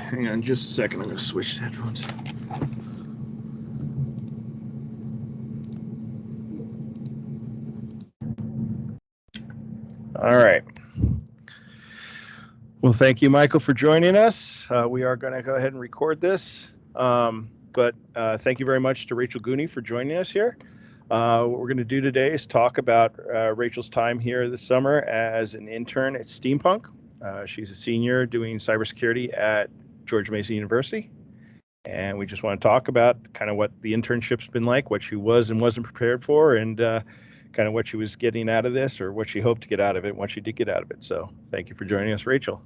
hang on just a second. I'm going to switch to headphones. All right. Well, thank you, Michael, for joining us. We are going to go ahead and record this. But thank you very much to Rachel Gooney for joining us here. What we're going to do today is talk about Rachel's time here this summer as an intern at Steampunk. She's a senior doing cybersecurity at George Mason University. And we just want to talk about kind of what the internship's been like, what she was and wasn't prepared for, and kind of what she was getting out of this, or what she hoped to get out of it, and what she did get out of it. So thank you for joining us, Rachel.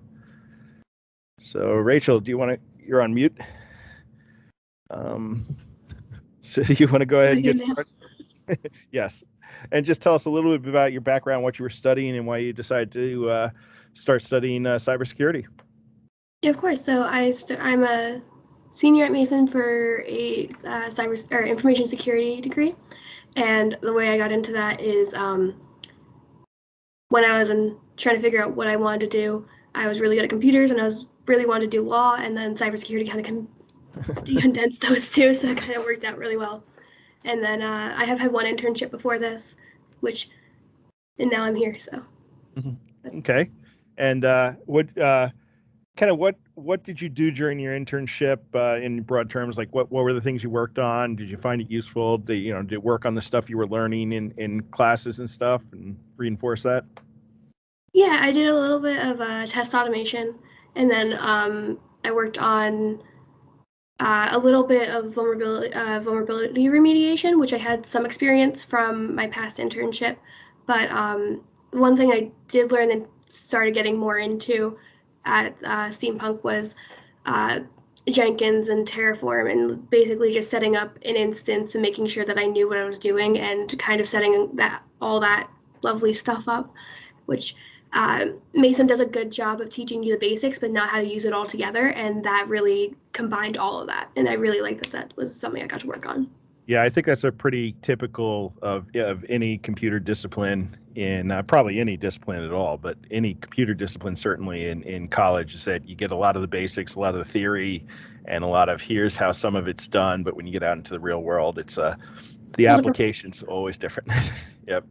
So Rachel, you're on mute. So do you want to go ahead and get started? Yes. And just tell us a little bit about your background, what you were studying, and why you decided to start studying cybersecurity. Yeah, of course. So I'm a senior at Mason for a information security degree. And the way I got into that is when I was trying to figure out what I wanted to do, I was really good at computers and I was really wanted to do law, and then cybersecurity kind of condensed those two, so it kind of worked out really well. And then I have had one internship before this, and now I'm here. So. Okay. And what did you do during your internship in broad terms? Like what were the things you worked on? Did you find it useful? Did you work on the stuff you were learning in classes and stuff and reinforce that? Yeah, I did a little bit of test automation, and then I worked on a little bit of vulnerability remediation, which I had some experience from my past internship. But one thing I did learn and started getting more into at Steampunk was Jenkins and Terraform, and basically just setting up an instance and making sure that I knew what I was doing, and kind of setting all that lovely stuff up, which Mason does a good job of teaching you the basics, but not how to use it all together, and that really combined all of that, and I really liked that was something I got to work on. Yeah, I think that's a pretty typical of any computer discipline in probably any discipline at all, but any computer discipline certainly in college, is that you get a lot of the basics, a lot of the theory, and a lot of here's how some of it's done, but when you get out into the real world, it's the application's always different. Yep.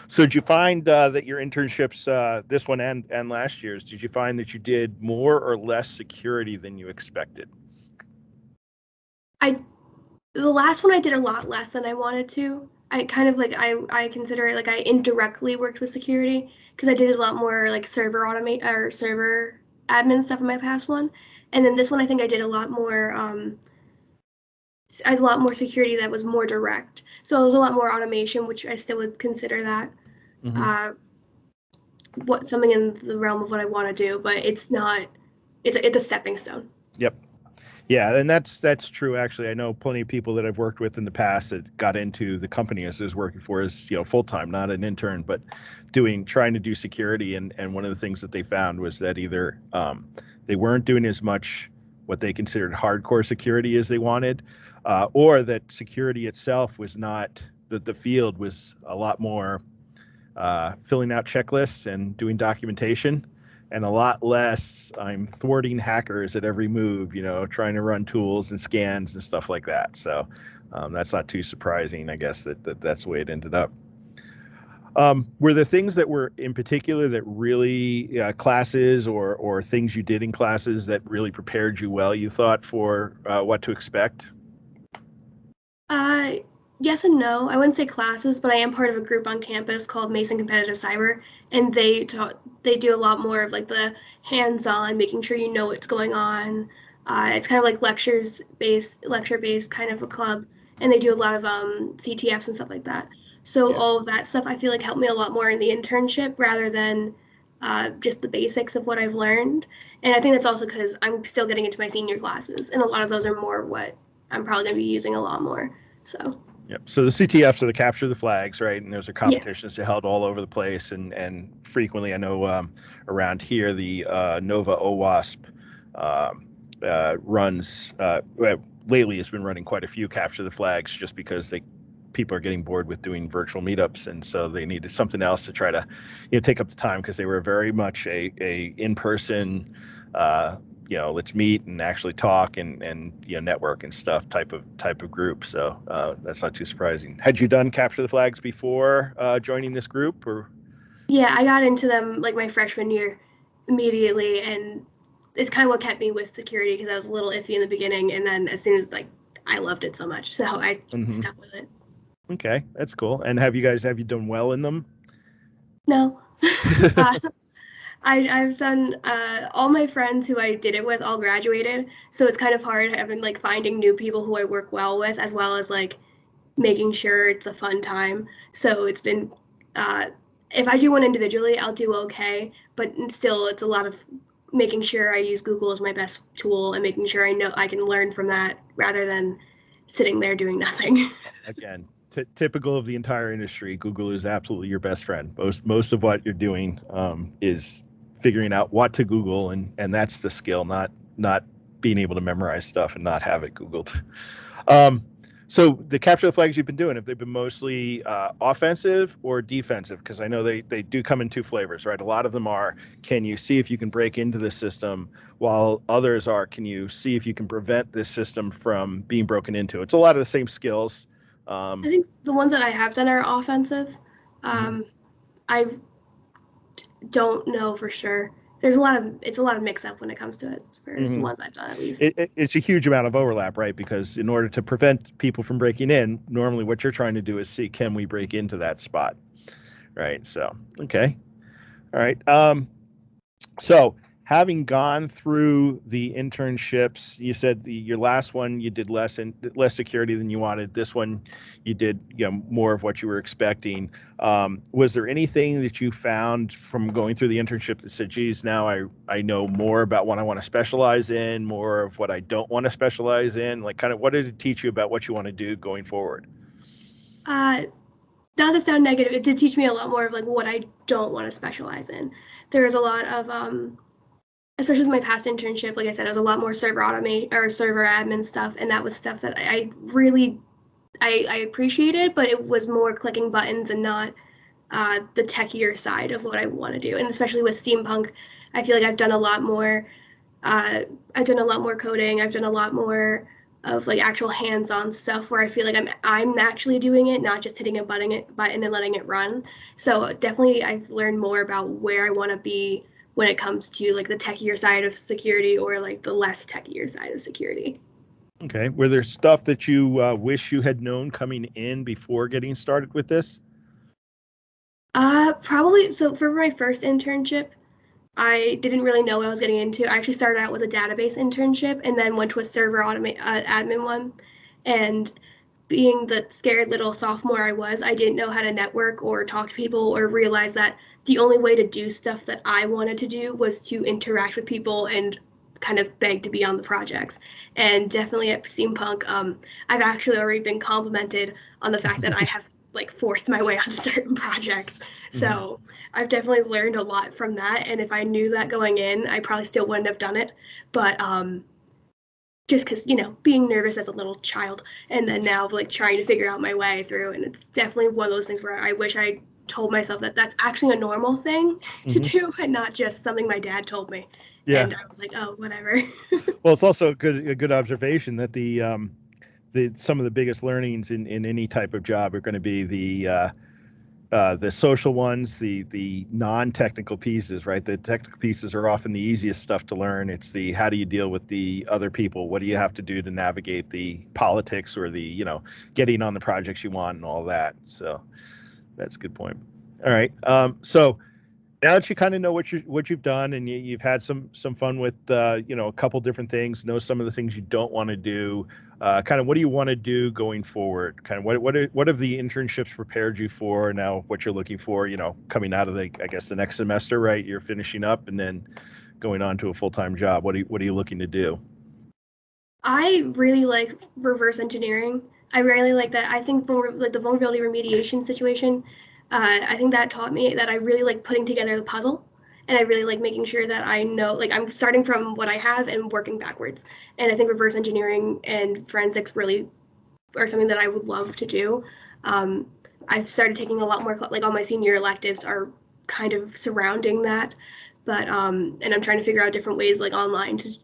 So did you find that your internships, this one and last year's, did you find that you did more or less security than you expected? The last one I did a lot less than I wanted to. I kind of I consider it like I indirectly worked with security, because I did a lot more like server admin stuff in my past one, and then this one I think I did a lot more security that was more direct. So it was a lot more automation, which I still would consider that something in the realm of what I want to do, but it's not. It's a stepping stone. Yep. Yeah, and that's true. Actually, I know plenty of people that I've worked with in the past that got into the company I was working for as full time, not an intern, but trying to do security. And one of the things that they found was that either they weren't doing as much what they considered hardcore security as they wanted, or that security itself was not, that the field was a lot more filling out checklists and doing documentation, and a lot less I'm thwarting hackers at every move, trying to run tools and scans and stuff like that. So that's not too surprising, I guess, that's the way it ended up. Were there things that were in particular that really classes or things you did in classes that really prepared you well, you thought, for what to expect? Yes and no. I wouldn't say classes, but I am part of a group on campus called Mason Competitive Cyber, and they do a lot more of like the hands-on, making sure you know what's going on. It's kind of like lecture-based kind of a club, and they do a lot of CTFs and stuff like that. So all of that stuff I feel like helped me a lot more in the internship rather than just the basics of what I've learned. And I think that's also because I'm still getting into my senior classes, and a lot of those are more what I'm probably going to be using a lot more. So. Yep. So the CTFs are the capture the flags, right? And those are competitions held all over the place, and frequently, I know around here the Nova OWASP runs. Lately, it's been running quite a few capture the flags, just because people are getting bored with doing virtual meetups, and so they needed something else to try to take up the time, because they were very much a in-person let's meet and actually talk and network and stuff type of group. So that's not too surprising. Had you done capture the flags before joining this group, or? Yeah, I got into them like my freshman year immediately, and it's kind of what kept me with security because I was a little iffy in the beginning, and then as soon as I loved it so much, so I stuck with it. Okay, that's cool. And have you done well in them? No. I've done all my friends who I did it with all graduated, so it's kind of hard having finding new people who I work well with, as well as making sure it's a fun time. So it's been if I do one individually, I'll do okay, but still it's a lot of making sure I use Google as my best tool and making sure I know I can learn from that rather than sitting there doing nothing. Again, typical of the entire industry, Google is absolutely your best friend. Most of what you're doing is figuring out what to Google, and that's the skill, not being able to memorize stuff and not have it Googled. So the capture the flags you've been doing, have they been mostly offensive or defensive? Because I know they do come in two flavors, right? A lot of them are, can you see if you can break into the system, while others are, can you see if you can prevent this system from being broken into? It's a lot of the same skills. I think the ones that I have done are offensive. I don't know for sure. It's a lot of mix up when it comes to it for the ones I've done, at least. It's a huge amount of overlap, right? Because in order to prevent people from breaking in, normally what you're trying to do is see, can we break into that spot, right? So, okay. All right. So having gone through the internships, you said your last one you did less security than you wanted. This one you did more of what you were expecting. Was there anything that you found from going through the internship that said, geez, now I know more about what I want to specialize in, more of what I don't want to specialize in? Kind of what did it teach you about what you want to do going forward? Not to sound negative, it did teach me a lot more of what I don't want to specialize in. There was a lot of especially with my past internship, like I said, it was a lot more server admin stuff, and that was stuff that I really appreciated, but it was more clicking buttons and not the techier side of what I want to do. And especially with Steampunk, I feel like I've done a lot more. I've done a lot more coding. I've done a lot more of actual hands-on stuff where I feel like I'm actually doing it, not just hitting a button and letting it run. So definitely, I've learned more about where I want to be when it comes to the techier side of security or the less techier side of security. Okay. Were there stuff that you wish you had known coming in before getting started with this? Probably. So for my first internship, I didn't really know what I was getting into. I actually started out with a database internship and then went to a server admin one. And being the scared little sophomore I was, I didn't know how to network or talk to people or realize that the only way to do stuff that I wanted to do was to interact with people and kind of beg to be on the projects. And definitely at Steampunk, I've actually already been complimented on the fact that I have forced my way onto certain projects. So I've definitely learned a lot from that. And if I knew that going in, I probably still wouldn't have done it. But just because, being nervous as a little child and then now trying to figure out my way through. And it's definitely one of those things where I wish I told myself that that's actually a normal thing to do and not just something my dad told me. Yeah. And I was like, oh, whatever. Well, it's also a good observation that some of the biggest learnings in any type of job are going to be the social ones, the non-technical pieces, right? The technical pieces are often the easiest stuff to learn. It's the how do you deal with the other people? What do you have to do to navigate the politics or the getting on the projects you want and all that. So that's a good point. All right. So now that you kind of know what you've done and you've had some fun with a couple different things, know some of the things you don't want to do, kind of what do you want to do going forward? Kind of what have the internships prepared you for? Now what you're looking for, coming out of the next semester, right? You're finishing up and then going on to a full-time job. What are you looking to do? I really like reverse engineering. I really like that. I think the vulnerability remediation situation, I think that taught me that I really like putting together the puzzle, and I really like making sure that I know, I'm starting from what I have and working backwards. And I think reverse engineering and forensics really are something that I would love to do. I've started taking a lot more, all my senior electives are kind of surrounding that, but and I'm trying to figure out different ways online to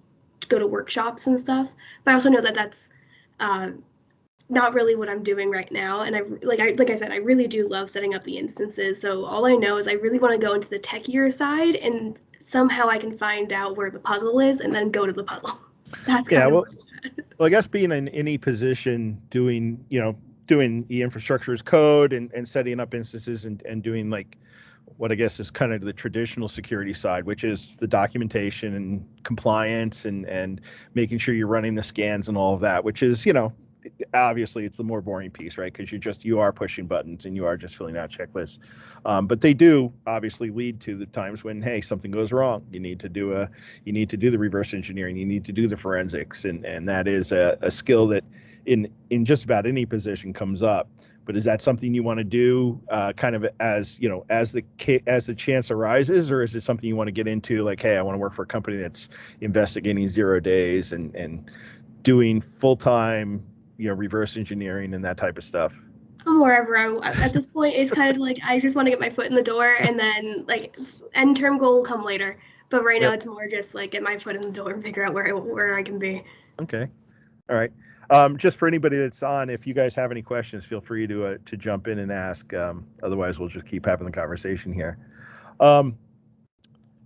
go to workshops and stuff. But I also know that that's not really what I'm doing right now. And like I said, I really do love setting up the instances. So all I know is I really want to go into the techier side, and somehow I can find out where the puzzle is and then go to the puzzle. That's kind of well, I guess being in any position doing the infrastructure as code and setting up instances and doing like what I guess is kind of the traditional security side, which is the documentation and compliance and making sure you're running the scans and all of that, which is, obviously it's the more boring piece, right? Because you are pushing buttons and you are just filling out checklists. But they do obviously lead to the times when, hey, something goes wrong. You need to do the reverse engineering. You need to do the forensics, and that is a skill that in just about any position comes up. But is that something you want to do kind of as the chance arises, or is it something you want to get into like, hey, I want to work for a company that's investigating 0 days and doing full-time reverse engineering and that type of stuff? Wherever I'm at this point, it's kind of like I just want to get my foot in the door, and then like end term goal will come later. But right now, it's more just like get my foot in the door and figure out where I can be. Okay, all right. Just for anybody that's on, if you guys have any questions, feel free to jump in and ask. Otherwise, we'll just keep having the conversation here.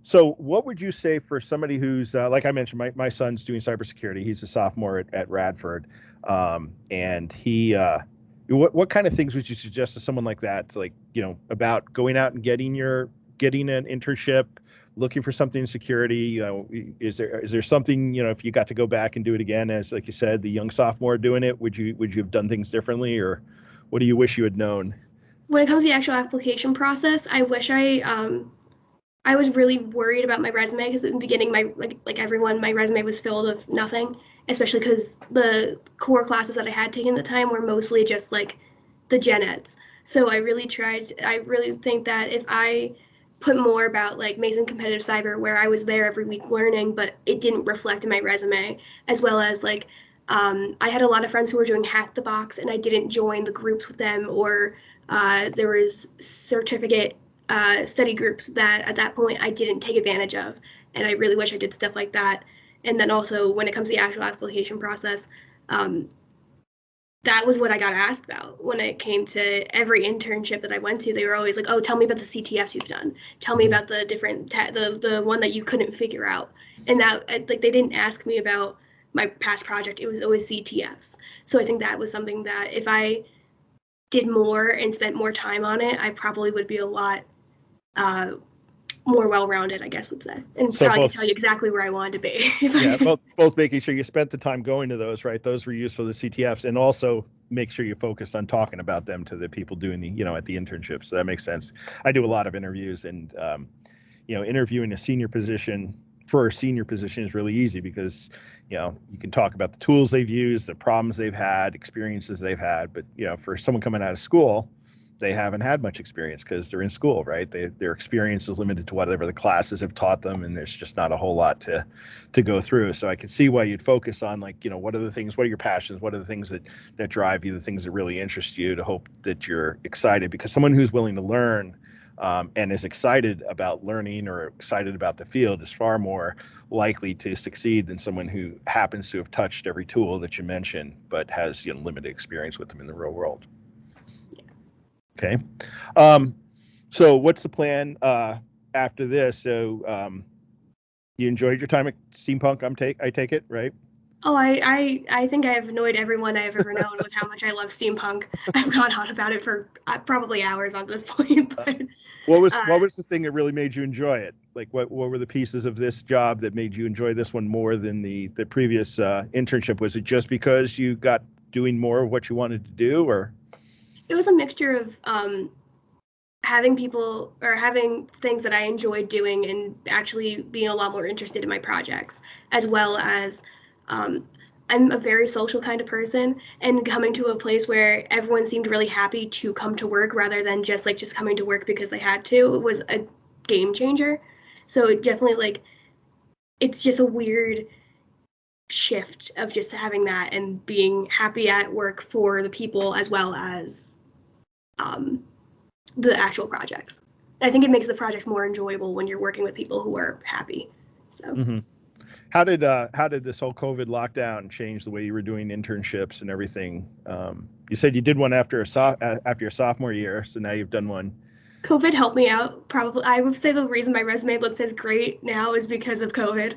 So what would you say for somebody who's, like I mentioned, my son's doing cybersecurity. He's a sophomore at Radford. And he, what kind of things would you suggest to someone like that? To like, about going out and getting an internship, looking for something in security? Is there something, if you got to go back and do it again, as like you said, the young sophomore doing it, would you have done things differently, or what do you wish you had known? When it comes to the actual application process, I wish I was really worried about my resume, because in the beginning, like everyone, my resume was filled with nothing, especially because the core classes that I had taken at the time were mostly just like the gen eds. So I really think that if I put more about like Mason Competitive Cyber, where I was there every week learning, but it didn't reflect in my resume, as well as like I had a lot of friends who were doing Hack the Box, and I didn't join the groups with them, or there was certificate study groups that at that point I didn't take advantage of, and I really wish I did stuff like that. And then also when it comes to the actual application process, that was what I got asked about when it came to every internship that I went to. They were always like, "Oh, tell me about the CTFs you've done. Tell me about the different the one that you couldn't figure out." And that like they didn't ask me about my past project. It was always CTFs. So I think that was something that if I did more and spent more time on it, I probably would be a lot more well-rounded, I guess would say, and so probably could tell you exactly where I wanted to be. both making sure you spent the time going to those, right? Those were used for the CTFs, and also make sure you focused on talking about them to the people doing the, at the internship. So that makes sense. I do a lot of interviews, and interviewing a senior position for a senior position is really easy because, you can talk about the tools they've used, the problems they've had, experiences they've had. But, for someone coming out of school, they haven't had much experience because they're in school, right? Their experience is limited to whatever the classes have taught them, and there's just not a whole lot to go through. So I can see why you'd focus on like, what are your passions? What are the things that drive you, the things that really interest you, to hope that you're excited, because someone who's willing to learn and is excited about learning or excited about the field is far more likely to succeed than someone who happens to have touched every tool that you mentioned, but has limited experience with them in the real world. Okay. So what's the plan after this? So you enjoyed your time at Steampunk, I take it, right? Oh, I think I have annoyed everyone I've ever known with how much I love Steampunk. I've gone on about it for probably hours on this point. But what was the thing that really made you enjoy it? Like what were the pieces of this job that made you enjoy this one more than the previous internship? Was it just because you got doing more of what you wanted to do, or? It was a mixture of having people or having things that I enjoyed doing and actually being a lot more interested in my projects, as well as I'm a very social kind of person, and coming to a place where everyone seemed really happy to come to work rather than just coming to work because they had to, was a game changer. So it definitely it's just a weird shift of just having that and being happy at work for the people as well as the actual projects. I think it makes the projects more enjoyable when you're working with people who are happy. So. Mm-hmm. How did this whole COVID lockdown change the way you were doing internships and everything? You said you did one after your sophomore year, so now you've done one. COVID helped me out. Probably, I would say the reason my resume looks as great now is because of COVID.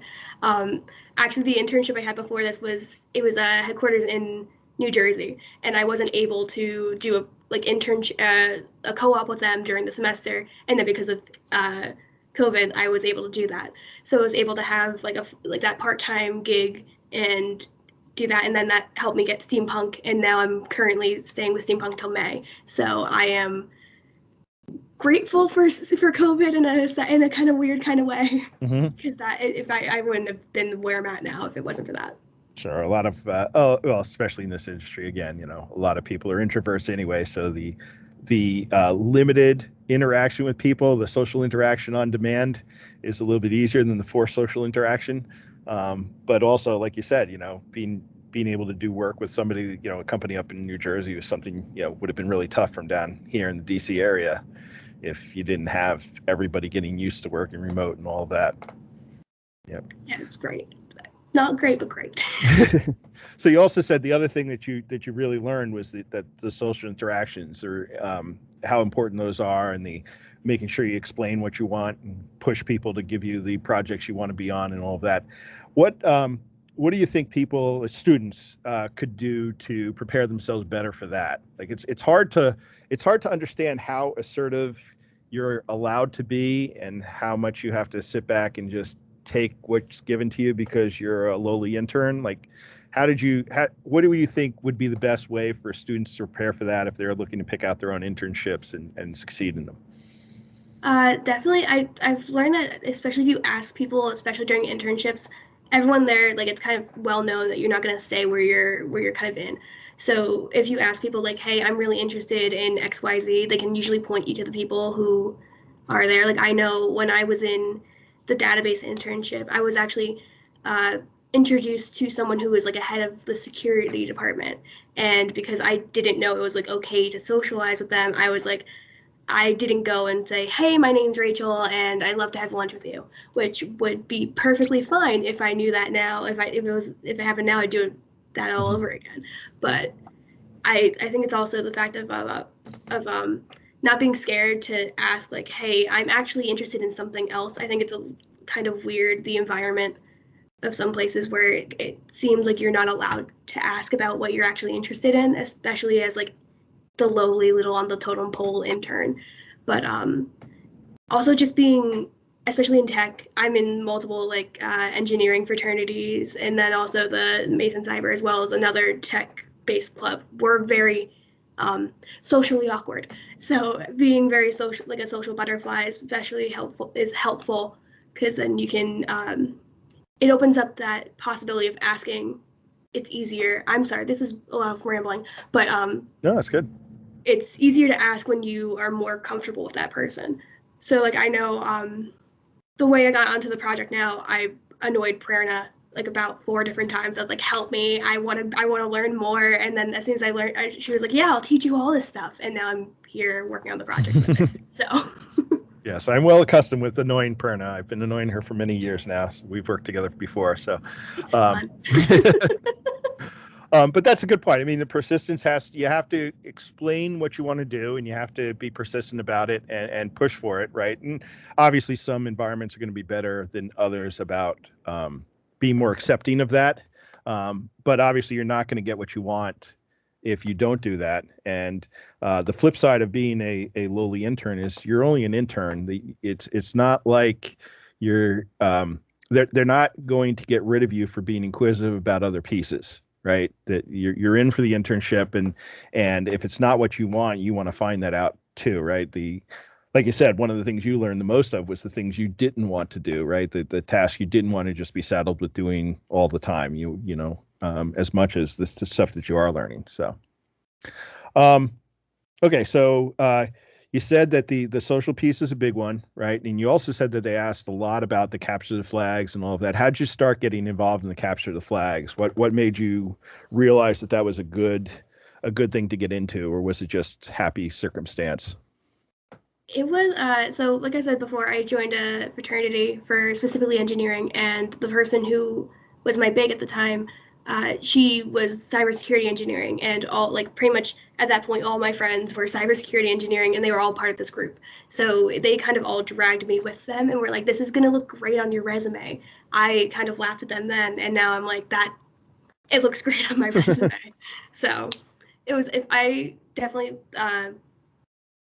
Actually, the internship I had before this was headquarters in New Jersey, and I wasn't able to do a co-op with them during the semester, and then because of COVID, I was able to do that. So I was able to have that part-time gig and do that, and then that helped me get Steampunk, and now I'm currently staying with Steampunk till May. So I am grateful for COVID in a kind of weird kind of way, because I wouldn't have been where I'm at now if it wasn't for that. Sure, a lot of especially in this industry, again, a lot of people are introverts anyway, so the limited interaction with people, the social interaction on demand, is a little bit easier than the forced social interaction. But also, like you said, being able to do work with somebody, a company up in New Jersey was something would have been really tough from down here in the DC area if you didn't have everybody getting used to working remote and all of that. Yep. Yeah, it's great. Not great, but great. So you also said the other thing that you really learned was that the social interactions, or how important those are, and the making sure you explain what you want and push people to give you the projects you want to be on and all of that. What do you think students could do to prepare themselves better for that? Like it's hard to understand how assertive you're allowed to be and how much you have to sit back and just take what's given to you because you're a lowly intern. Like, what do you think would be the best way for students to prepare for that if they're looking to pick out their own internships and succeed in them? Definitely. I've learned that, especially if you ask people, especially during internships, everyone there, it's kind of well known that you're not going to say where you're kind of in. So if you ask people hey, I'm really interested in XYZ, they can usually point you to the people who are there. I know when I was in the database internship, I was actually introduced to someone who was a head of the security department. And because I didn't know it was okay to socialize with them, I didn't go and say, hey, my name's Rachel and I'd love to have lunch with you, which would be perfectly fine if I knew that now. If it happened now, I'd do that all over again. But I think it's also the fact of not being scared to ask hey, I'm actually interested in something else. I think it's a kind of weird, the environment of some places where it seems like you're not allowed to ask about what you're actually interested in, especially as the lowly little on the totem pole intern. But also just being, especially in tech, I'm in multiple engineering fraternities, and then also the Mason Cyber as well as another tech-based club. We're very socially awkward. So being very social, a social butterfly, is especially helpful because then you can, it opens up that possibility of asking. It's easier. I'm sorry, this is a lot of rambling, but no, that's good. It's easier to ask when you are more comfortable with that person. So I know the way I got onto the project now, I annoyed Prerna about 4 different times. I was help me, I want to learn more. And then as soon as I learned, she was yeah, I'll teach you all this stuff. And now I'm here working on the project with it. So yes, I'm well accustomed with annoying Prerna. I've been annoying her for many years now. So we've worked together before. So it's fun. But that's a good point. I mean, the persistence you have to explain what you want to do, and you have to be persistent about it and push for it, right? And obviously some environments are going to be better than others about being more accepting of that. But obviously you're not going to get what you want if you don't do that. And the flip side of being a lowly intern is you're only an intern. It's not like you're they're not going to get rid of you for being inquisitive about other pieces. Right, that you're in for the internship, and if it's not what you want to find that out too, right? Like you said, one of the things you learned the most of was the things you didn't want to do, right? The task you didn't want to just be saddled with doing all the time, as much as the stuff that you are learning. So, okay, so you said that the social piece is a big one, right? And you also said that they asked a lot about the capture the flags and all of that. How'd you start getting involved in the capture the flags? What made you realize that was a good thing to get into, or was it just happy circumstance? It was so like I said before, I joined a fraternity for specifically engineering, and the person who was my big at the time, she was cybersecurity engineering, and all like pretty much at that point, all my friends were cybersecurity engineering, and they were all part of this group. So they kind of all dragged me with them, and were like, "This is gonna look great on your resume." I kind of laughed at them then, and now I'm like, "That it looks great on my resume." So it was. If I definitely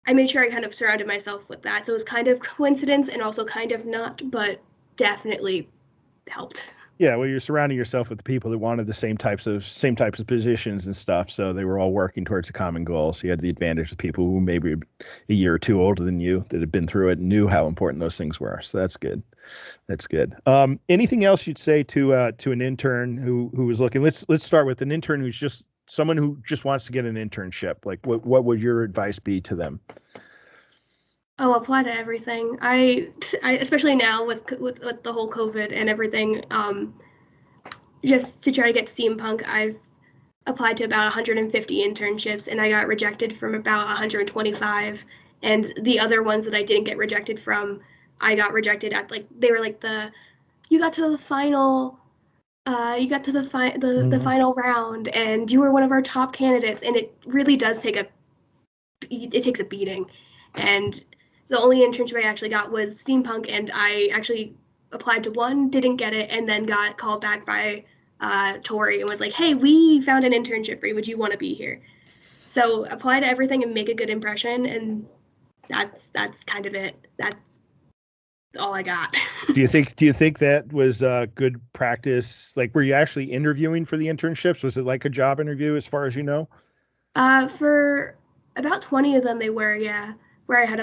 I made sure I kind of surrounded myself with that. So it was kind of coincidence and also kind of not, but definitely helped. Yeah, well, you're surrounding yourself with the people that wanted the same types of positions and stuff, so they were all working towards a common goal. So you had the advantage of people who maybe a year or two older than you that had been through it and knew how important those things were. So that's good. That's good. Anything else you'd say to an intern who was looking? Let's start with an intern who's just someone who just wants to get an internship. Like, what would your advice be to them? Oh, apply to everything. I especially now with the whole COVID and everything. Just to try to get Steampunk, I've applied to about 150 internships, and I got rejected from about 125. And the other ones that I didn't get rejected from, I got rejected at like they were like the you got to the final you got to the Mhm. final round and you were one of our top candidates, and it really does take it takes a beating. And the only internship I actually got was Steampunk, and I actually applied to one, didn't get it, and then got called back by Tori and was like, "Hey, we found an internship for you. Would you want to be here?" So apply to everything and make a good impression, and that's kind of it. That's all I got. Do you think that was good practice? Like, were you actually interviewing for the internships? Was it like a job interview, as far as you know? For about 20 of them, they were, yeah. Where I had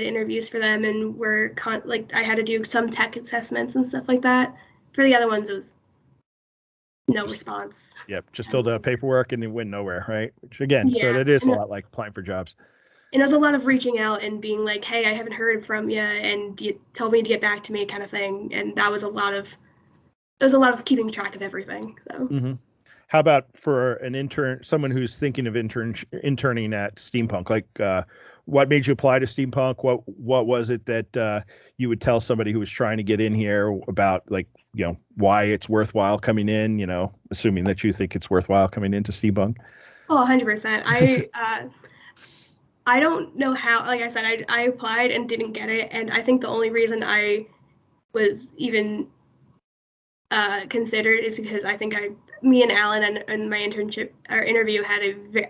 interviews for them, and like I had to do some tech assessments and stuff like that. For the other ones, it was no Just response. Yep, just filled out Otherwise, paperwork and it went nowhere, right? Which again, so yeah, that is a lot like applying for jobs. and it was a lot of reaching out and being like, "Hey, I haven't heard from you, and you told me to get back to me," kind of thing. And that was a lot of keeping track of everything. So. Hmm. How about for an intern, someone who's thinking of interning at Steampunk? Like, what made you apply to Steampunk? What was it that you would tell somebody who was trying to get in here about, like, why it's worthwhile coming in? Assuming that you think it's worthwhile coming into Steampunk. Oh, 100%. I don't know how. Like I said, I applied and didn't get it, and I think the only reason I was even considered is because I think me and Alan and my internship our interview had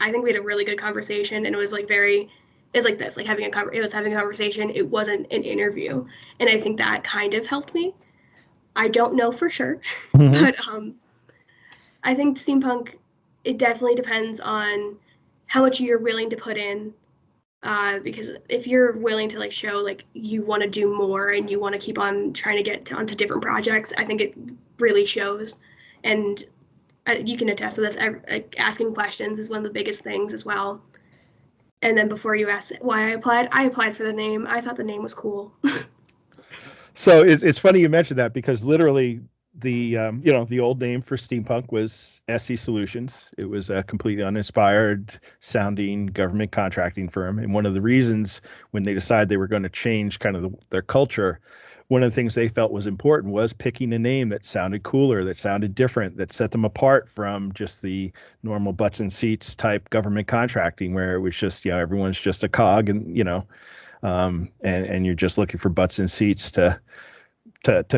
I think we had a really good conversation, and it was like it was like this, like it was having a conversation. It wasn't an interview, and I think that kind of helped me. I don't know for sure, Hmm. but I think steampunk, it definitely depends on how much you're willing to put in. Because if you're willing to like show like you want to do more and you want to keep on trying to onto different projects, I think it really shows. And you can attest to this. Like asking questions is one of the biggest things as well. And then before you asked why I applied for the name. I thought the name was cool. So it's funny you mentioned that, because literally the old name for Steampunk was SC Solutions. It was a completely uninspired sounding government contracting firm, and one of the reasons when they decided they were going to change kind of their culture, one of the things they felt was important was picking a name that sounded cooler, that sounded different, that set them apart from just the normal butts and seats type government contracting, where it was just, everyone's just a cog, and and you're just looking for butts and seats to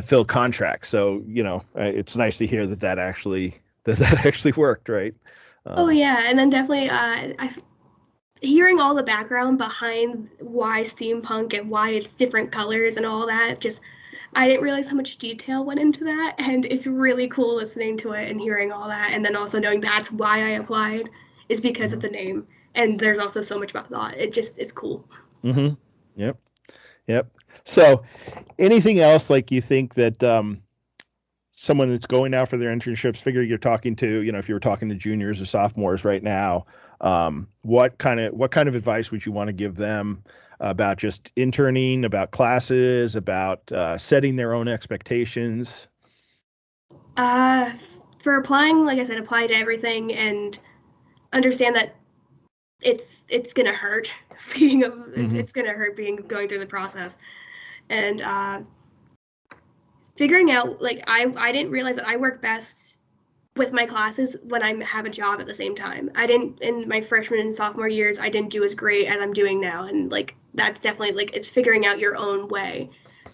fill contracts. So it's nice to hear that actually that actually worked, right? Oh Um, yeah, and then definitely hearing all the background behind why steampunk and why it's different colors and all that, just I didn't realize how much detail went into that, and it's really cool listening to it and hearing all that, and then also knowing that's why I applied is because of mhm, the name. And there's also so much about thought. It's cool. mhm. Yep, yep. So, anything else, like, you think that someone that's going out for their internships, figure you're talking to, if you were talking to juniors or sophomores right now, what kind of advice would you want to give them about just interning, about classes, about setting their own expectations? Uh, for applying, like I said, apply to everything and understand that it's gonna hurt being Mm-hmm. it's gonna hurt going through the process. And figuring out, like, I didn't realize that I work best with my classes when I have a job at the same time. I didn't, in my freshman and sophomore years, I didn't do as great as I'm doing now. And like, that's definitely, like, it's figuring out your own way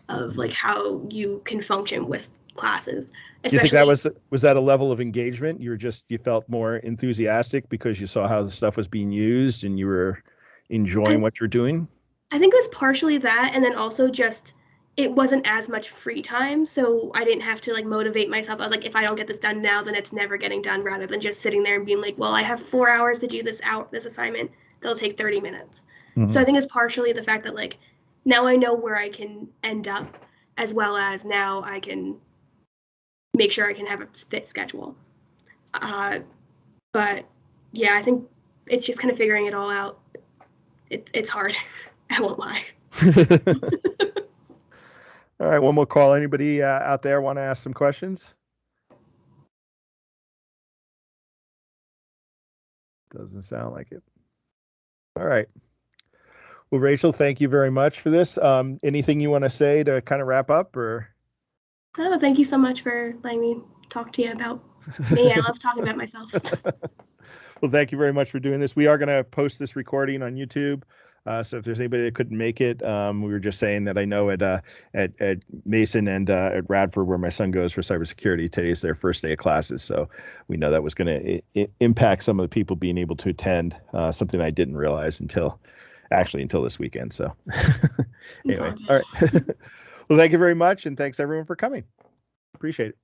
of like how you can function with classes. Do you think that Especially, was that a level of engagement? You felt more enthusiastic because you saw how the stuff was being used and you were enjoying I, what you're doing? I think it was partially that, and then also just it wasn't as much free time, so I didn't have to like motivate myself. I was like, if I don't get this done now, then it's never getting done, rather than just sitting there and being like, well, I have 4 hours to do this assignment. That'll take 30 minutes. So I Mm-hmm. think it's partially the fact that like now I know where I can end up, as well as now I can make sure I can have a fit schedule. Uh, but yeah, I think it's just kind of figuring it all out. It's hard. I won't lie. All right, one more call. Anybody out there want to ask some questions? Doesn't sound like it. All right. Well, Rachel, thank you very much for this. Anything you want to say to kind of wrap up, or? Oh, thank you so much for letting me talk to you about me. I love talking about myself. Well, thank you very much for doing this. We are going to post this recording on YouTube. So if there's anybody that couldn't make it, we were just saying that I know at Mason and at Radford, where my son goes for cybersecurity, today's their first day of classes. So we know that was going to impact some of the people being able to attend, something I didn't realize until this weekend. So It's all anyway, all good. right. Well, thank you very much. And thanks everyone for coming. Appreciate it.